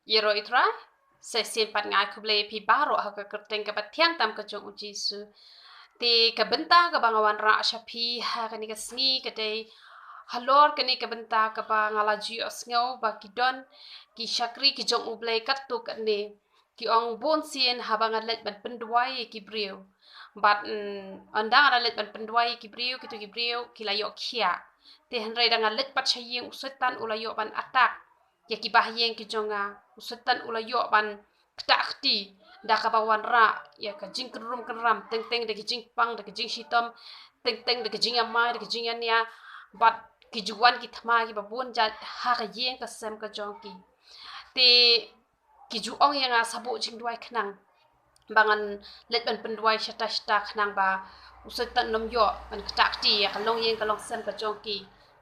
Yero itra sesin pat ngai kuble pi baro ha ka kerteng ka patiang tam ka jong uji su ti ka benta ka bangawan ra shapi ha ka ni ka sngi ka dei halor ka ni ka benta ka ba ngala ji osngau ba kidon ki shakri ki jong uble kat tu ka ni ki ong bon sien ha ba ngalet ban penduai ki brio bat andang ada let ban penduai ki brio ki tu ki brio ki layo khia te hanrai da ngalet pat chayeng usetan ulayo ban atak ya ki bahyeng ki jonga usetan ulayo ban kthah da ka bawan ra ya ka jing krum kram teng teng de ki jing pang de ki jing shitom teng teng de ki jing amai de ki jing ania bat ki juan ki thma ki babun ja ha ka yeng ka sem ka jong ki te ki ju ong yang a sabu jing duai khnang bangan let ban penduai shata shata khnang ba usetan nom yo ban kthah ya ka long yeng ka long sem ka jong ki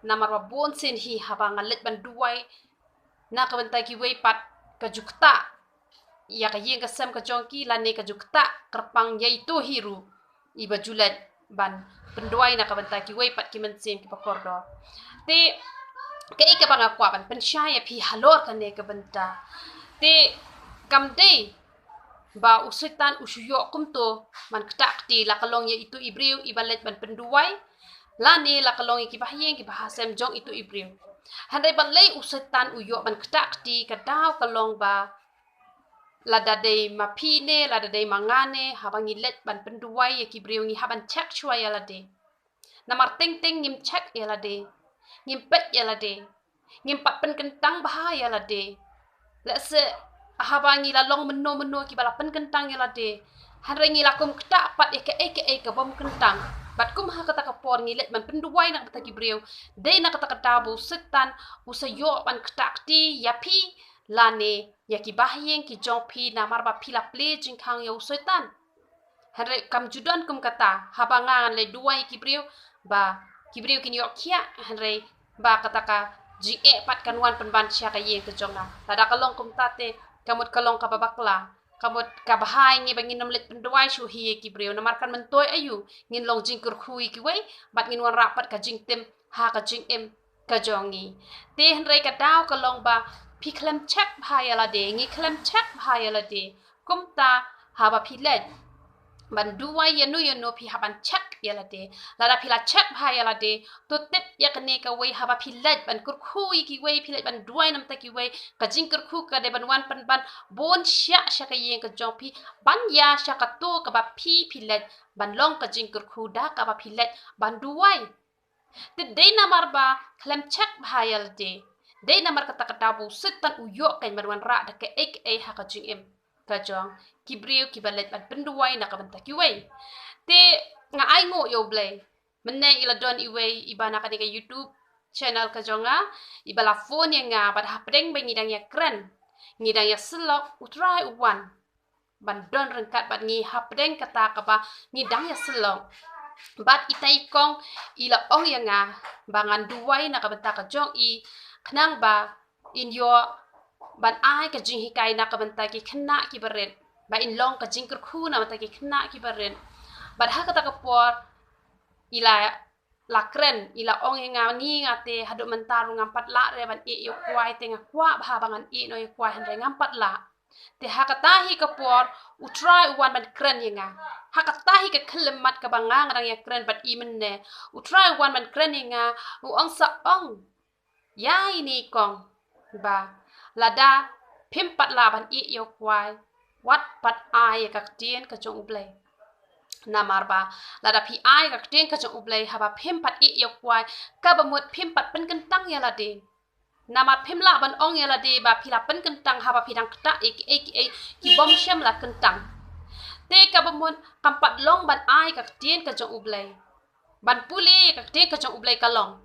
namar ba bon sin hi ha ba ngalet ban duai na ka bentai ki wei pat ka jukta ya ka yeng ka sem ka jongki la ne ka jukta kerpang yaitu hiru iba julet ban penduai na ka bentai ki wei pat ki mensim ki pakordo te ke ika banga kwa ban pensyaya pi halor ka ne ka benta te kam dei ba usitan usuyo kumto man ktakti la kalong ya itu ibriu ibalet ban penduai la ne la kalong ki bahyeng ki bahasem jong itu ibriu handai balei usitan uyo ban ktakti ka daw kalong ba lada dei mapine lada dei mangane habangi let ban penduai ya ki briu ngi haban check chua ya lade namar ting ting ngim check ya lade ngim pet ya lade ngim pat pen kentang bahaya lade lese habangi la long meno ki bala pen kentang ya lade hanrengi la kum kta pat ya ke bom kentang bat kum ha kata kapor ngi let ban penduai nak bata ki briu dei nak kata katabu setan usayo ban ktakti ya pi lane ya ki bahyeng ki jong pi na marba pila ple jing khang yo soitan hare kam judon kum kata habangan le duai ki brio ba ki brio kin yo khia hare ba kata ka jing pat kanwan penban sya ka ye ke jonga tada kalong kum tate kamut kalong ka babakla kamut ka bahai ngi bangin nom let penduai shu hi ki brio na markan mentoy ayu ngin long jing kur khui ki wei bat ngin wan rapat ka jing tem ha ka jing em ka jongi te hare ka daw kalong ba pi klem check bhaya la de ngi klem check bhaya la de kumta haba pi let ban duwai yanu pi haban check ya la de la da pi la check bhaya la de to tip ya kane ka wei haba pi let ban kur khui ki wei pi let ban duwai nam ta ki wei ka jing kur khu ka de ban wan pan ban bon sya sya ka yeng ka jong pi ban ya sya ka to ka ba pi let ban long ka jing kur khu da ka ba pi let ban duwai te de na marba klem check bhaya la de dei namar kata katabu setan uyo kan marwan ra da ke ha ka jing em ka jong ki brio ki balet ban penduai na ka banta ki wei te nga ai ngo yo blay menne ila don i wei ibana ka de YouTube channel ka jonga ibala phone yang nga bad ha pedeng be ngidang ya kren ngidang ya selok utrai uwan ban don rengkat bad ngi ha pedeng kata ka ba ngidang ya selok bat itai kong ila ong yang nga bangan duai na ka banta ka jong i khnang ba in yo ban ai ka jing hikai na ka banta ki khna ki baren ba in long ka jing kur khu na banta ki khna ki baren ba ha ka ta ka por ila la kren ila ong nga ni ngate hadu mentar ngampat la re ban e yo kwai te nga kwa ba bangan e no yo kwai han re ngampat la te ha ka tahi ka por utrai wan ban kren yenga ha ka tahi ka khlemat ka bangang rang ya kren bat i menne utrai wan ban kren yenga u ong sa ong ya ini kong ba lada pimpat laban i yo kwai wat pat ai ka tien ka jong ublei namar ba lada pi ai ka tien ka jong ublei haba pimpat i yo kwai ka ba mut pimpat pen kentang ya lade nama pimla ban ong ya lade ba pila pen kentang haba pidang kta ki bom shem la kentang te ka ba mut kampat long ban ai ka tien ka jong ublei ban puli ka tien ka jong ublei kalong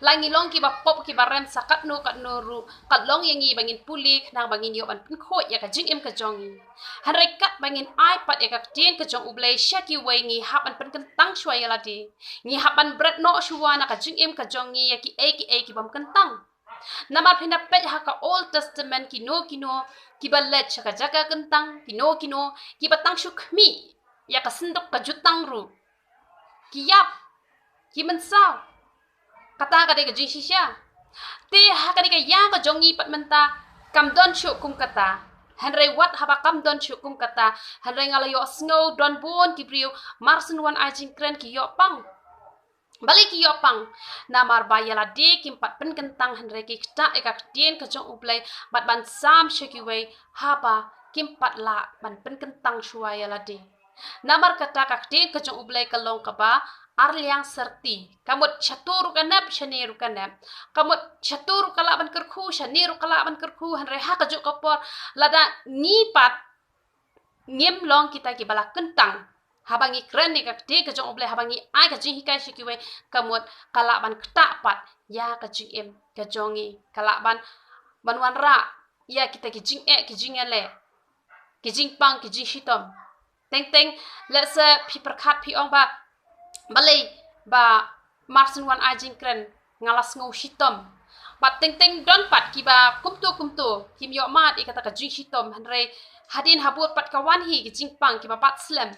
langi long ki ba pop ki barem sakat no kat noru kat long yang i bangin pulik nang bangin yo ban pun khot ya ka jing em ka jongi han rekat bangin ipad ya ka tien ka jong ublei shaki wei ngi hapan pen kentang shwa ya ladi ngi hapan bread no shwa na ka jing em ka jongi ya ki ki bom kentang namar pinda pet ha ka old testament ki no ki balet shaka jaga kentang ki no ki batang shukmi ya ka sendok ka jutang ru ki yap ki mensau kata ka de ka jing shisha te ha ka de ka yang ka jongi pat menta kam don shu kum kthah Henry wat haba kam don shu kum kthah Henry ngalayo snow don bon ki brio marsin wan ajing kren ki yo pang Balei ki yo pang namar bayala de kim pat pen kentang Henry ki kthah ekak tien ka jong ublei bat ban sam kiwei haba kim pat la ban pen kentang shuaya la de namar kata kak tien ka jong ublei kalong kaba arliang serti kamut chatur kanap shaneru kanap kamut chatur kalaban kerku shaneru kalaban kerku Henry ha ka jong kapor lada ni pat ngem long kita ki bala kentang habangi kren ni kak te ka jong oble habangi ai ka jing hikai shikiwe kamut kalaban kthah pat ya ka jing em ka jongi kalaban banwan ra ya kita ki jing ele ki jing pang ki jing shitom teng teng let's pi perkhat pi ong ba balei ba marsin wan ai jing kren ngalas ngau shitom pat teng teng don pat ki ba kumtu kim yo mat ikata ka jing shitom hanre hadin habut pat kawan hi ki jingpang ki bapat slam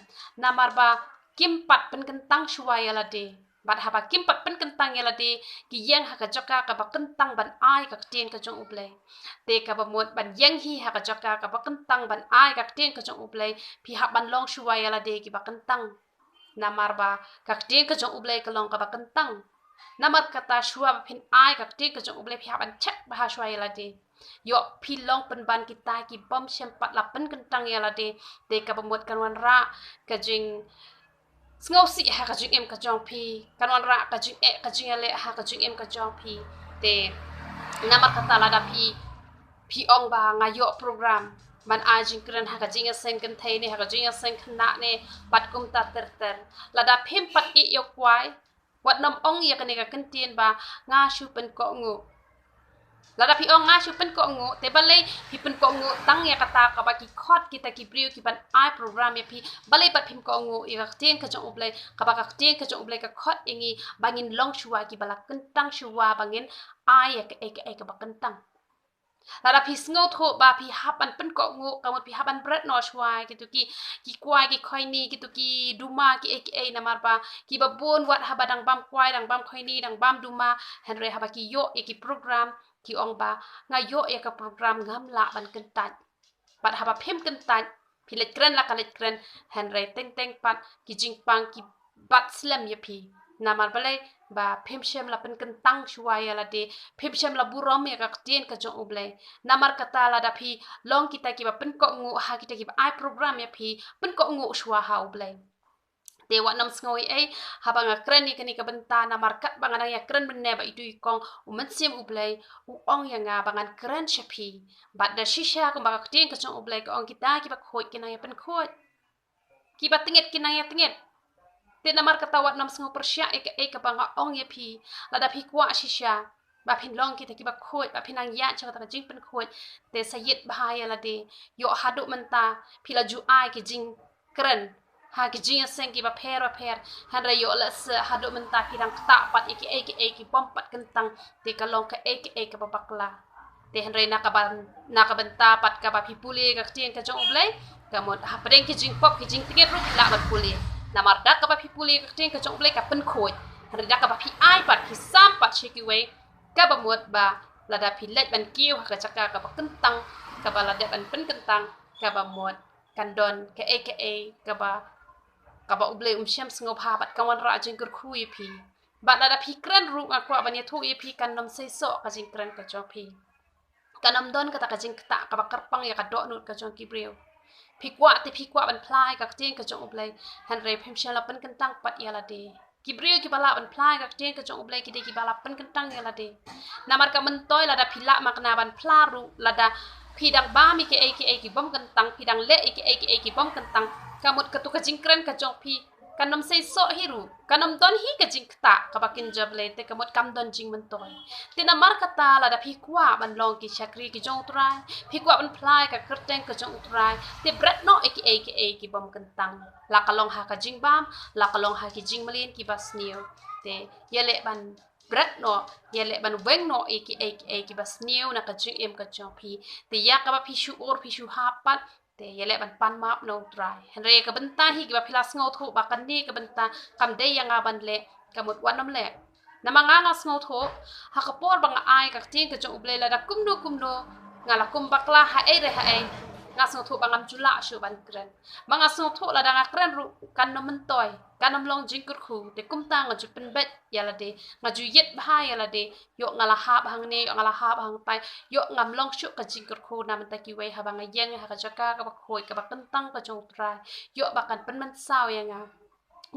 namar ba kim pat pen kentang shuaya la de bat haba kim pat pen kentang ya la de ki yang ha ka joka ka ba kentang ban ai ka ten ka jong uble te ka ba mot ban yang hi ha ka joka ka ba kentang ban ai ka ten ka jong uble pi ha ban long shuaya la de ki ba kentang namar ba ka ten ka jong uble ka long ka ba kentang namar kata shua pin ai ka ten ka jong uble pi ha ban chak ba ha shuaya la de yo pilong penban kita ki bom sempat lapen kentang ya lade de ka pembuat kanwan ra ka jing ngosi ha ka jing em ka jong pi kanwan ra ka jing ka jing le ha ka jing em ka jong pi de namar kata lada pi ong ba ngayo program man ajing kren ha ka jing seng kan thai ne ha ka jing seng khna ne pat kum ta ter lada phim pat i yo kwai wat nam ong ya ka ne ka kentien ba nga shu pen ko ngu lada pi ong nga shu pen ko ngu te balei pi pen ko ngu tang ya kata ka ba ki khot kita ki priu ki ban ai program ya pi balei pat phim ko ngu i ka ten ka jong ublei ka ba ka ten ka jong ublei ka khot ingi bangin long shuwa ki bala kentang shuwa bangin ai ya ka ba kentang lada pi sngo tho ba pi hapan pen ko ngu ka mo pi hapan bread no shuwa gitu ki kwai ki khoi ni gitu ki duma ki namar ba ki ba bon wat haba dang bam kwai dang bam khoi ni dang bam duma henry haba ki yo ki program ki ong ba ngayo ya ka program ngam la ban kentat pat haba phem kentat pilet kren la kalet kren henry teng teng pat ki jingpang ki bat slam ya pi namar balai ba phem shem la pen kentang shuaya la de phem shem la burom ya ka tien ka jong ublai namar kata la da pi long kita ki ba pen ko ngu ha kita ki ba ai program ya pi pen ko ngu shwa ha ublai te wa nam snoi ai haba nga kren ni kani ka benta na markat bangan ya kren benne ba itu ikong umen sim ublai u ong ya nga bangan kren shapi bat da shisha ko ba tien ka jong ublai ko ong kita ki ba khoi kina ya pen khoi ki ba tinget kina ya tinget te namar kata wat nam sngo persya e ka banga ong ya pi la da pi kwa shisha ba phin long kita ki ba khoi ba phinang ya cha ta jing pen khoi te sayit bahaya la de yo hadu menta pila ju ai ki jing kren ha ki jing seng ki ba pher han ra yo la se hadu menta ki dang kthah pat ki pom pat kentang te ka long ka ka babakla te han re na ka benta pat ka ba pi puli ka tien ka jong ublai ka mod ha padeng ki jing pop ki jing tinget ru la ba puli na mar dak ka ba pi puli ka tien ka jong ublai ka pen khoi han re dak ka ba pi ai pat ki sam pat kiwei ka ba mod ba la da pi let ban kiu ha ka chaka ka ba kentang ka ba la da ban pen kentang ka ba mod kandon ka ka ba kaba ublei syam sngop ha bat kawan ra jing kur khui pi bat da pi kran ru akwa ban ya thu pi kan nom sei so ka jing kran ka jo pi kanam don kata ka jing kta ka ba karpang ya ka do nut ka jong ki breu pi kwa ban plai ka tin ka jong ublei han re phem shala pan kentang pat ya la de ki breu ki bala ban plai ka tin ka jong ublei ki de ki bala pan kentang ya la de namar ka mentoi la da pila makna ban plaru la da pidang ba mi ki bom kentang pidang le ki bom kentang kamut katu ka jingkren ka jong pi kanam sei so hiru kanam don hi ka jingkta ka bakin jable te kamut kam don jing mentoi te na mar kata la da pi kwa ban long ki chakri ki jong trai pi kwa ban plai ka kerteng ka jong trai te bret no ki bom kentang la kalong ha ka jing bam la kalong ha ki jing melin ki basnio te yele ban bret no yele ban weng no ki basnio na ka jing em ka jong pi te ya ka ba pi shu or pi shu hapat te yele ban pan map no try henre ka benta hi ki ba philas ngo thu ba kan ni ka benta kam de yang ban le kamut wanam le namanga nga ngo thu ha ka por bang ai ka tin ka jong uble la da kumno ngalakum bakla hae re hae ngasong thu bangam jula shu ban kren mangasong thu la danga kren ru kan no mentoy kan nom long jingkur khu de kum ta ngaju pen bet yala de ngaju yet bha yala de yo ngala ha bang ne yo ngala ha bang tai yo ngam long shu ka jingkur khu nam ta ki wei ha bang yeng ha ka jaka ka ba khoi ka ba kentang ka jong trai yo ba kan pen man sao yang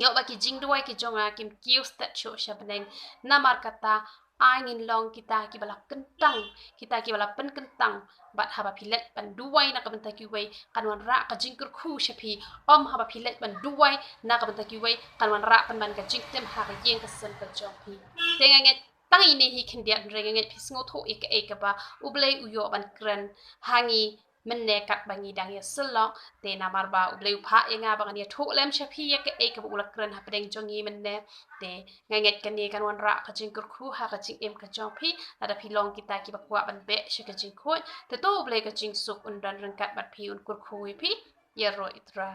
yo ba ki jing duwai ki jonga kim kiu stat shu shabneng namar kata angin long kita ki bala kentang kita ki bala pen kentang bat haba pilet ban duwai na kabenta ki wei kanwan ra ka jingkur khu shapi haba pilet ban duwai na kabenta ki wei kanwan ra pan ban ka jingtem ha ka yeng ka sen ka jopi tengange tang ini hi khendiat rengange pisngo tho ik ba ublei uyo ban kren hangi menne kat bangi dang ya selok te namar ba ubleu pha yenga bang ya tho lem shapi ya ke ka ulak kren ha pedeng jongi menne te nganget kan ni kan wan ra ka jing kur khu ha ka jing em ka jong phi ada pilong kita ki bakwa ban be she ka jing khoi te to ublei ka jing suk undan rengkat bat phi un kur khu pi ya ro itra